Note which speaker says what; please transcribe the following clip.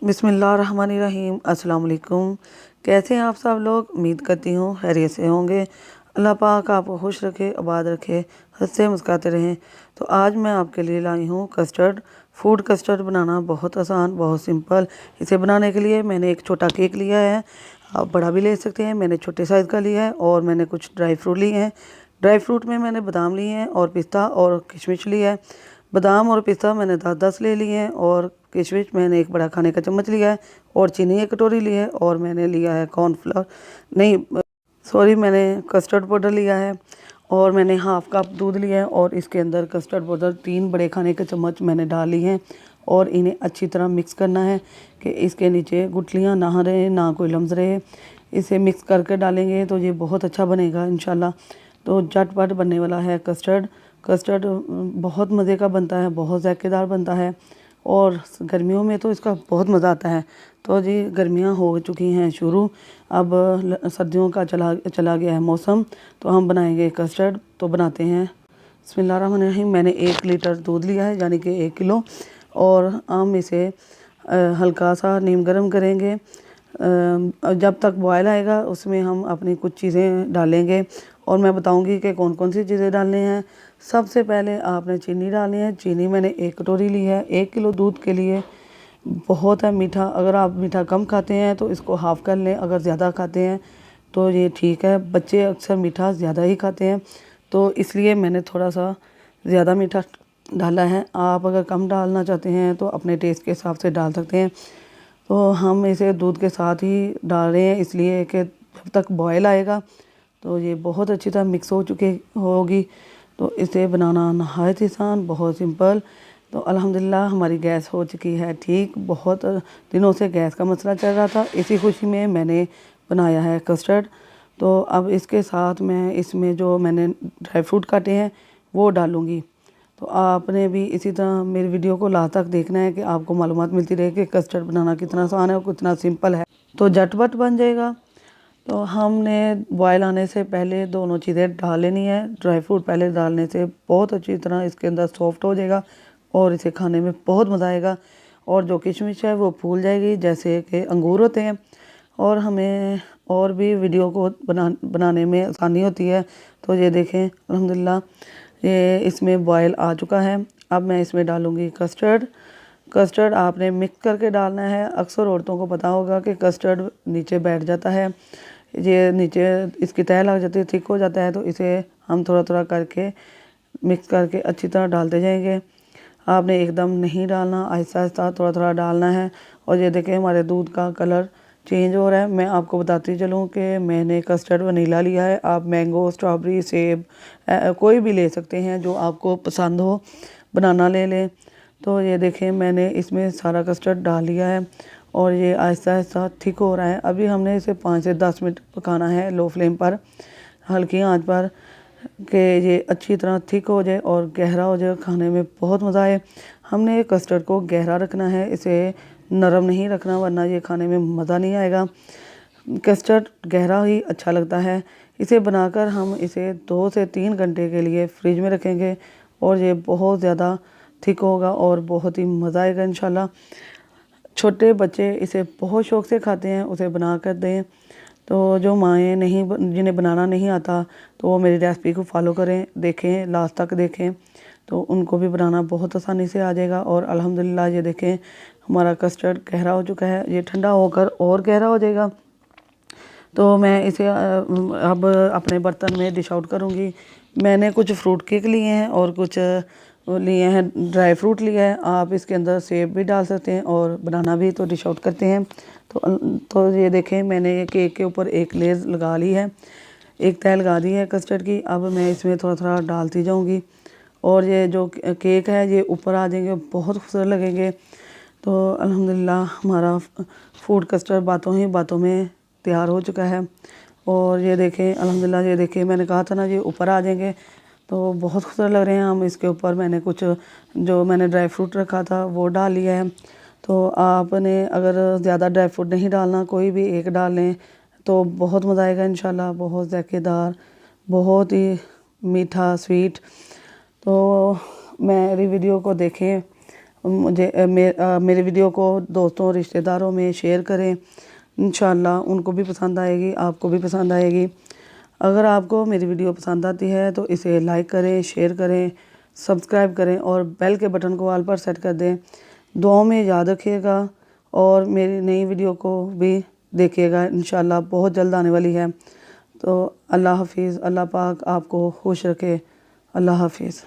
Speaker 1: बिस्मिल्लाहिर्रहमानिर्रहीम। अस्सलाम वालेकुम। कैसे हैं आप सब लोग? उम्मीद करती हूँ खैरियत से होंगे। अल्लाह पाक आपको खुश रखे, आबाद रखे, हंसते मुस्कुराते रहें। तो आज मैं आपके लिए लाई हूँ कस्टर्ड। फूड कस्टर्ड बनाना बहुत आसान, बहुत सिंपल। इसे बनाने के लिए मैंने एक छोटा केक लिया है, आप बड़ा भी ले सकते हैं। मैंने छोटे साइज़ का लिया है और मैंने कुछ ड्राई फ्रूट लिए हैं। ड्राई फ्रूट में मैंने बादाम लिए हैं और पिस्ता और किशमिश लिया है। बादाम और पिस्ता मैंने 10-10 ले लिए हैं और किशमिश मैंने एक बड़ा खाने का चम्मच लिया है और चीनी एक कटोरी ली है और मैंने लिया है कॉर्नफ्लोर, नहीं सॉरी, मैंने कस्टर्ड पाउडर लिया है और मैंने हाफ़ कप दूध लिया है और इसके अंदर कस्टर्ड पाउडर 3 बड़े खाने के चम्मच मैंने डाल ली हैं और इन्हें अच्छी तरह मिक्स करना है कि इसके नीचे गुठलियाँ ना रहे, ना कोई लम्स रहे। इसे मिक्स करके डालेंगे तो ये बहुत अच्छा बनेगा इंशाल्लाह। तो झटपट बनने वाला है कस्टर्ड। कस्टर्ड बहुत मज़े का बनता है, बहुत ज़ायकेदार बनता है और गर्मियों में तो इसका बहुत मज़ा आता है। तो जी गर्मियाँ हो चुकी हैं शुरू, अब सर्दियों का चला गया है मौसम, तो हम बनाएंगे कस्टर्ड। तो बनाते हैं। बिस्मिल्लाहिर्रहमानिर्रहीम। मैंने 1 लीटर दूध लिया है, यानी कि 1 किलो, और हम इसे हल्का सा नीम गर्म करेंगे। जब तक बॉयल आएगा उसमें हम अपनी कुछ चीज़ें डालेंगे और मैं बताऊंगी कि कौन कौन सी चीज़ें डालनी हैं। सबसे पहले आपने चीनी डालनी है। चीनी मैंने 1 कटोरी ली है। 1 किलो दूध के लिए बहुत है मीठा। अगर आप मीठा कम खाते हैं तो इसको हाफ़ कर लें, अगर ज़्यादा खाते हैं तो ये ठीक है। बच्चे अक्सर मीठा ज़्यादा ही खाते हैं तो इसलिए मैंने थोड़ा सा ज़्यादा मीठा डाला है। आप अगर कम डालना चाहते हैं तो अपने टेस्ट के हिसाब से डाल सकते हैं। तो हम इसे दूध के साथ ही डाल रहे हैं इसलिए कि जब तक बॉयल आएगा तो ये बहुत अच्छी तरह मिक्स हो चुकी होगी। तो इसे बनाना नहायत आसान, बहुत सिंपल। तो अल्हम्दुलिल्लाह हमारी गैस हो चुकी है ठीक। बहुत दिनों से गैस का मसला चल रहा था, इसी खुशी में मैंने बनाया है कस्टर्ड। तो अब इसके साथ मैं इसमें जो मैंने ड्राई फ्रूट काटे हैं वो डालूँगी। तो आपने भी इसी तरह मेरी वीडियो को लास्ट तक देखना है कि आपको मालूमात मिलती रहे कि कस्टर्ड बनाना कितना आसान है और कितना सिंपल है, तो झटपट बन जाएगा। तो हमने बॉयल आने से पहले दोनों चीज़ें डाल लेनी है। ड्राई फ्रूट पहले डालने से बहुत अच्छी तरह इसके अंदर सॉफ्ट हो जाएगा और इसे खाने में बहुत मज़ा आएगा। और जो किशमिश है वो फूल जाएगी जैसे कि अंगूर होते हैं। और हमें और भी वीडियो को बनाने में आसानी होती है। तो ये देखें अल्हम्दुलिल्लाह ये इसमें बॉयल आ चुका है। अब मैं इसमें डालूँगी कस्टर्ड। कस्टर्ड आपने मिक्स करके डालना है। अक्सर औरतों को पता होगा कि कस्टर्ड नीचे बैठ जाता है, ये नीचे इसकी तह लग जाती है, थिक हो जाता है। तो इसे हम थोड़ा थोड़ा करके मिक्स करके अच्छी तरह डालते जाएंगे। आपने एकदम नहीं डालना, आहिस्ता आहिस्ता थोड़ा थोड़ा डालना है। और ये देखें हमारे दूध का कलर चेंज हो रहा है। मैं आपको बताती चलूँ कि मैंने कस्टर्ड वनीला लिया है। आप मैंगो, स्ट्रॉबेरी, सेब कोई भी ले सकते हैं जो आपको पसंद हो, बनाना ले लें। तो ये देखें मैंने इसमें सारा कस्टर्ड डाल लिया है और ये आहिस्ता आहिस्ता थिक हो रहा है। अभी हमने इसे 5 से 10 मिनट पकाना है लो फ्लेम पर, हल्की आंच पर, कि ये अच्छी तरह थिक हो जाए और गहरा हो जाए, खाने में बहुत मज़ा आए। हमने कस्टर्ड को गहरा रखना है, इसे नरम नहीं रखना वरना ये खाने में मज़ा नहीं आएगा। कस्टर्ड गहरा ही अच्छा लगता है। इसे बनाकर हम इसे 2 से 3 घंटे के लिए फ्रिज में रखेंगे और ये बहुत ज़्यादा थिक होगा और बहुत ही मज़ा आएगा इंशाल्लाह। छोटे बच्चे इसे बहुत शौक़ से खाते हैं, उसे बना कर दें। तो जो माएँ नहीं जिन्हें बनाना नहीं आता तो वो मेरी रेसिपी को फॉलो करें, देखें, लास्ट तक देखें, तो उनको भी बनाना बहुत आसानी से आ जाएगा। और अल्हम्दुलिल्लाह ये देखें हमारा कस्टर्ड गहरा हो चुका है, ये ठंडा होकर और गहरा हो जाएगा। तो मैं इसे अब अपने बर्तन में डिश आउट करूँगी। मैंने कुछ फ्रूट केक लिए हैं और कुछ लिए हैं ड्राई फ्रूट लिया है। आप इसके अंदर सेब भी डाल सकते हैं और बनाना भी। तो डिश आउट करते हैं। तो ये देखें मैंने केक के ऊपर एक लेयर लगा ली है, एक तह लगा दी है कस्टर्ड की। अब मैं इसमें थोड़ा थोड़ा डालती जाऊँगी और ये जो केक है ये ऊपर आ जाएंगे, बहुत खूबसूरत लगेंगे। तो अल्हम्दुलिल्लाह हमारा फूड कस्टर्ड बातों ही बातों में तैयार हो चुका है। और ये देखें अल्हम्दुलिल्लाह, ये देखें मैंने कहा था ना ये ऊपर आ जाएंगे, तो बहुत खूबसूरत लग रहे हैं। हम इसके ऊपर मैंने कुछ जो मैंने ड्राई फ्रूट रखा था वो डाल लिया है। तो आपने अगर ज़्यादा ड्राई फ्रूट नहीं डालना, कोई भी एक डाल लें तो बहुत मज़ा आएगा इंशाल्लाह। बहुत ज़ायकेदार, बहुत ही मीठा, स्वीट। तो मेरी वीडियो को देखें मुझे मेरे वीडियो को दोस्तों रिश्तेदारों में शेयर करें। इंशाल्लाह उनको भी पसंद आएगी, आपको भी पसंद आएगी। अगर आपको मेरी वीडियो पसंद आती है तो इसे लाइक करें, शेयर करें, सब्सक्राइब करें और बेल के बटन को ऑल पर सेट कर दें। दुआओं में याद रखिएगा और मेरी नई वीडियो को भी देखिएगा, इंशाल्लाह बहुत जल्द आने वाली है। तो अल्लाह हाफिज़। अल्लाह पाक आपको खुश रखे। अल्लाह हाफिज़।